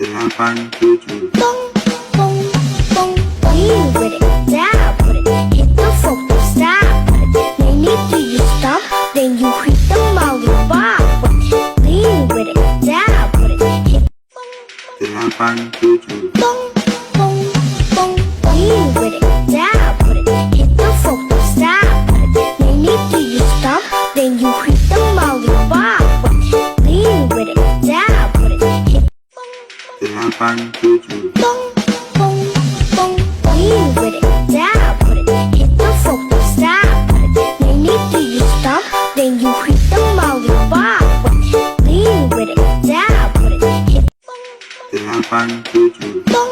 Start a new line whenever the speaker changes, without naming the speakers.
8, 7.
Bong, bong, bong, lean with it, down with it, hit the folk, don't stop with it. Then after you stop, then you hit the lollipop with it. Lean with it, down with it, hit
8, 7.
bong, bong, bong, lean with it, down with it, hit the folk, don't stop with it. Then after you stop, then you hit the lollipop with it. Lean with it, down with it, hit
8, 7.
bong, bong, bong, lean with it, down with it, hit the folk, don't stop with it. Then after you stop, then you hit the lollipop with it. Lean with it, down with it, hit
8, 7.
bong,